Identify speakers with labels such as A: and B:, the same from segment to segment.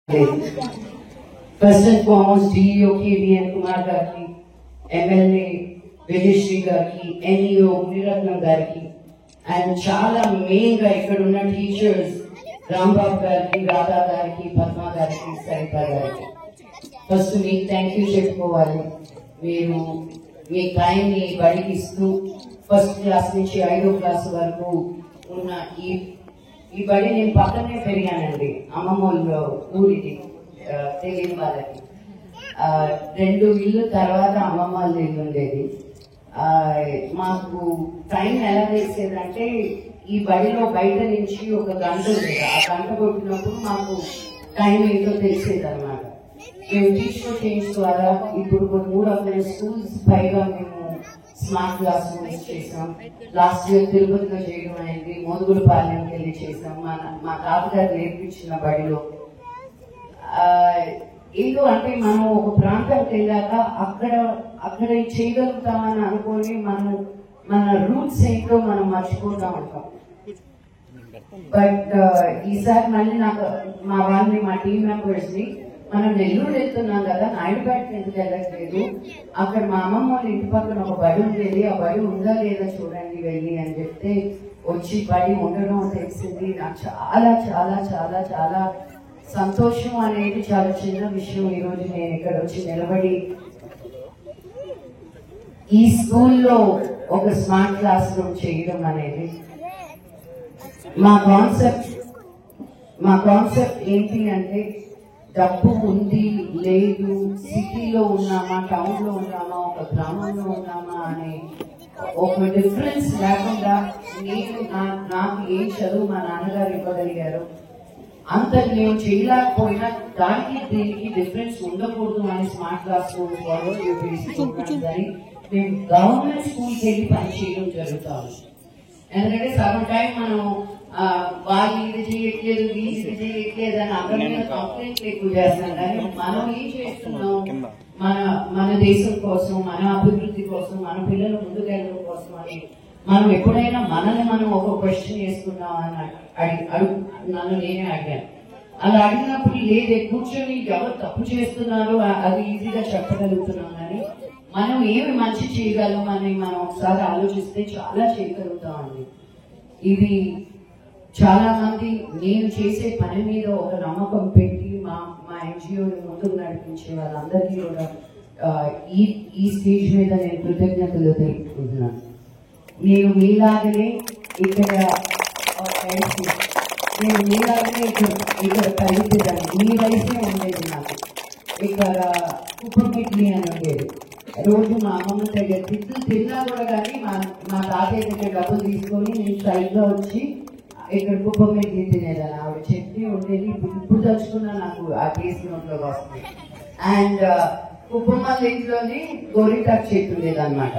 A: First and foremost, DEO KVN Kumar Garki, MLA Vijayshri Garki, NEO Uniratnam Garki, and Chala main ga ikkadunna teachers Rambab Garki, Radha Garki, Padma Garki, Sarita Garki. First to me, thank you చెప్పుకోవాలి. మీరు మీ time ని బడికి ఇస్తూ first class నుంచి 5వ class వరకు ఉన్న ఈ బడి నేను పక్కనే పెరిగానండి. అమ్మమ్మ ఊరిది తెలియని వాళ్ళకి 2 ఇళ్ళు తర్వాత అమ్మమ్మ వాళ్ళ ఇల్లు ఉండేది. మాకు టైం ఎలా వేసేదంటే ఈ బడిలో బయట నుంచి ఒక గంట ఉండేది. ఆ గంట కొట్టినప్పుడు మాకు టైం ఏంటో తెలిసేది అనమాట. మేము టీచర్ చేంజ్ ద్వారా ఇప్పుడు 300 స్కూల్స్ పైగా మేము స్మార్ట్ క్లాస్ రూమ్స్ చేసాం. లాస్ట్ ఇయర్ తిరుపతిలో చేయడం అయింది, మోదుగులపాలెంకి వెళ్ళి చేసాం. మా తాతగారు నేర్పించిన బడిలో ఏదో అంటే మనం ఒక ప్రాంతానికి వెళ్ళాక అక్కడ చేయగలుగుతామని అనుకొని మన రూట్స్ ఏంటో మనం మర్చిపోతా ఉంటాం. బట్ ఈసారి మళ్ళీ మా వాళ్ళని, మా టీం మెంబర్స్ ని మనం నెల్లూరు వెళ్తున్నాం కదా, నాయుడుపేటకి ఎందుకు వెళ్ళట్లేదు, అక్కడ మా అమ్మమ్మ వాళ్ళ ఇంటి పక్కన ఒక బడి ఉండేది, ఆ బడి ఉందా లేదా చూడండి వెళ్ళి అని చెప్తే వచ్చి బడి ఉండడం తెలిసింది. నాకు చాలా చాలా చాలా చాలా సంతోషం అనేది చాలా చిన్న విషయం. ఈరోజు నేను ఇక్కడ వచ్చి నిలబడి ఈ స్కూల్లో ఒక స్మార్ట్ క్లాస్ రూమ్ చేయడం అనేది మా కాన్సెప్ట్ ఏంటి అంటే, డబ్బు ఉంది లేదు, సిటీలో ఉన్నామా టౌన్ లో ఉన్నామా ఒక గ్రామంలో ఉన్నామా అనే ఒక డిఫరెన్స్ లేకుండా నాకు ఏ చదువు మా నాన్నగారు ఇవ్వగలిగారు అంత నేను చేయలేకపోయినా దానికి దీనికి డిఫరెన్స్ ఉండకూడదు అని స్మార్ట్ క్లాస్ రూమ్ ఫాలో అని మేము గవర్నమెంట్ స్కూల్కి వెళ్ళి పనిచేయడం జరుగుతాము. ఎందుకంటే సగం టైం మనం వాళ్ళు ఇది చేయట్లేదు వీళ్ళు ఇది చేయట్లేదు అని అందరి మీద కంప్లైంట్లు ఎక్కువ చేస్తున్నాం. కానీ మనం ఏం చేస్తున్నాం, మన దేశం కోసం, మన అభివృద్ధి కోసం, మన పిల్లల ముందుకెళ్ళడం కోసం అని మనం ఎప్పుడైనా మనల్ని మనం ఒక క్వశ్చన్ చేసుకున్నాం అని నన్ను నేనే అడిగాను. అలా అడిగినప్పుడు లేదే కూర్చొని ఎవరు తప్పు చేస్తున్నారో అది ఈజీగా చెప్పగలుగుతున్నాం. కానీ మనం ఏమి మంచి చేయగలం అని మనం ఒకసారి ఆలోచిస్తే చాలా చేయగలుగుతామండి. ఇది చాలా మంది నేను చేసే పని మీద ఒక నమ్మకం పెట్టి మా ఎన్జిఓని ముందుకు నడిపించే వాళ్ళందరికీ కూడా ఈ స్టేజ్ మీద నేను కృతజ్ఞతలు తెలుపుకుంటున్నాను. నేను మీలాగనే ఇక్కడ కలిపేదాన్ని. మీ వయసే ఉండేది నాకు. ఇక్కడ కుప్పమిట్లి అని ఉండేది. రోజు మా అమ్మమ్మ దగ్గర తిన్నా కూడా కానీ మా తాతయ్య దగ్గర డబ్బులు తీసుకొని నేను సైడ్లో వచ్చి ఇక్కడ కుప్పమిట్లి తినేదాన్ని. ఆవిడ చట్నీ ఉండేది. ఇప్పుడు తలుచుకున్నా నాకు ఆ టేస్ట్ నోట్లోకి వస్తుంది. అండ్ కుప్పమ్మ ఇంట్లోనే గోరింటాకు చెట్టు ఉండేది అనమాట.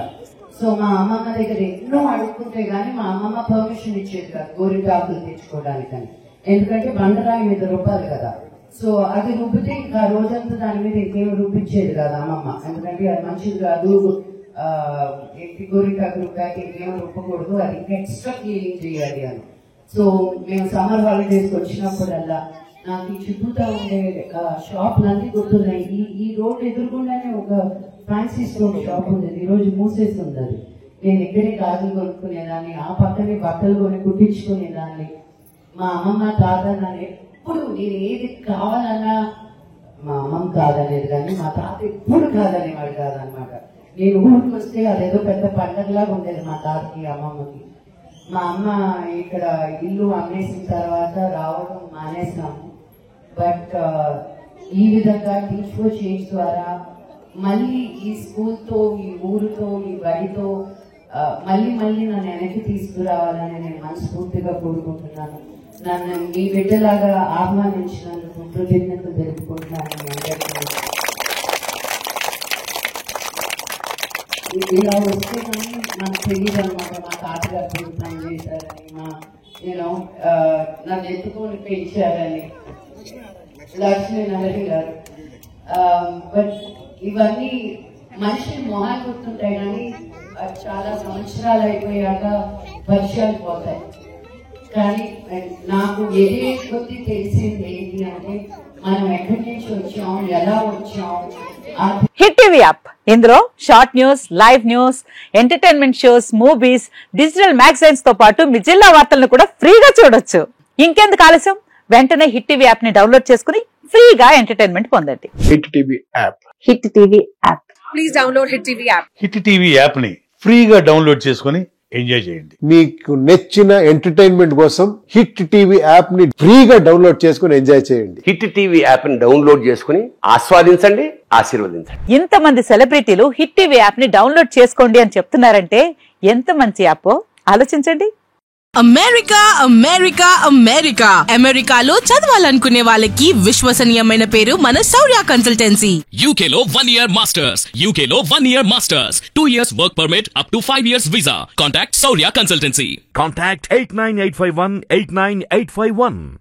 A: సో మా అమ్మమ్మ దగ్గర ఎన్నో అడుక్కుంటే గానీ మా అమ్మమ్మ పర్మిషన్ ఇచ్చేది కాదు గోరింటాకులు తెచ్చుకోవడానికని. ఎందుకంటే బండరాయి మీద రుబ్బాలి కదా. సో అది రుబ్బితే ఇంకా రోజంతా దాని మీద ఇంకేం రుబ్బించేది కాదు అమ్మమ్మ. ఎందుకంటే అది మంచిది కాదు, గోరింటాకు రుబ్బాక ఇంకేం రుబ్బకూడదు, అది ఇంకా ఎక్స్ట్రా క్లీనింగ్ చేయాలి అని. సో మేము సమ్మర్ హాలిడేస్కి వచ్చినప్పుడల్లా నాకు ఈ చుట్టూతా ఉండే షాపులన్నీ గుర్తున్నాయి. ఈ రోడ్ ఎదురుకుండానే ఒక ఫ్యాన్సీ స్టోర్ షాప్ ఉంది, ఈ రోజు మూసేసి ఉంది. నేను ఇక్కడే గాజులు కొనుక్కునేదాన్ని, ఆ పక్కనే బట్టలు కొని కుట్టించుకునేదాన్ని. మా అమ్మమ్మ తాత నన్ను ఎప్పుడు నేను ఏది కావాలన్నా, మా అమ్మమ్మ కాదనేది కానీ మా తాత ఎప్పుడు కాదనేవాడు కాదనమాట. నేను ఊరికి వస్తే అదేదో పెద్ద పండగలాగా ఉండేది మా తాతకి అమ్మమ్మకి. మా అమ్మ ఇక్కడ ఇల్లు అమ్మేసిన తర్వాత రావడం మానేసాము. బట్ ఈ విధంగా టీచ్ ఫర్ చేంజ్ ద్వారా మళ్ళీ ఈ స్కూల్తో, ఈ ఊరితో, ఈ బడితో మళ్ళీ నన్ను వెనక్కి తీసుకురావాలని నేను మనస్ఫూర్తిగా కోరుకుంటున్నాను. నన్ను మీ బిడ్డలాగా ఆహ్వానించినందుకు కృతజ్ఞతలు తెలుపుకుంటున్నాను. ఇలా వస్తే కానీ నాకు తెలియదు అనమాట మా తాతగారు పని చేశారని, నన్ను ఎత్తుకొని పెంచారని లక్ష్మీ నరహరి గారు. బట్ ఇవన్నీ మనిషి మొహాలు గుర్తుంటాయి కానీ చాలా సంవత్సరాలు అయిపోయాక పరిచయాలు పోతాయి. కానీ నాకు ఎదిగే కొద్దీ తెలిసింది ఏంటి అంటే మనం ఎక్కడి నుంచి వచ్చాం, ఎలా వచ్చాం.
B: హిట్ టీవీ యాప్, ఇందులో short news, live news, entertainment shows, movies, digital magazines తో పాటు మీ జిల్లా వార్తలను కూడా ఫ్రీగా చూడొచ్చు. ఇంకెందుకు ఆలస్యం, వెంటనే హిట్ టీవీ యాప్ ని డౌన్లోడ్ చేసుకుని ఫ్రీగా ఎంటర్టైన్మెంట్ పొందండి.
C: Hit TV app.
B: Hit TV app.
D: Please download hit TV app.
E: Hit TV app ని ఫ్రీగా డౌన్లోడ్ చేసుకుని ఎంజాయ్ చేయండి.
C: మీకు నచ్చిన ఎంటర్టైన్మెంట్ కోసం హిట్ టీవీ యాప్ ని ఫ్రీగా డౌన్లోడ్ చేసుకుని ఎంజాయ్ చేయండి.
F: హిట్ టీవీ యాప్ ని డౌన్లోడ్ చేసుకుని ఆస్వాదించండి, ఆశీర్వదించండి.
B: ఇంతమంది సెలబ్రిటీలు హిట్ టీవీ యాప్ ని డౌన్లోడ్ చేసుకోండి అని చెప్తున్నారంటే ఎంత మంచి యాప్ ఆలోచించండి.
G: అమెరికా అమెరికా అమెరికా అమెరికాలో చదవాలనుకునే వాళ్ళకి విశ్వసనీయమైన పేరు మన శౌర్య కన్సల్టెన్సీ.
H: UK లో 1 year masters, UK లో 1 year masters, 2 years work permit up to 5 years visa. Contact Saurya Consultancy.
I: Contact 89851 89851.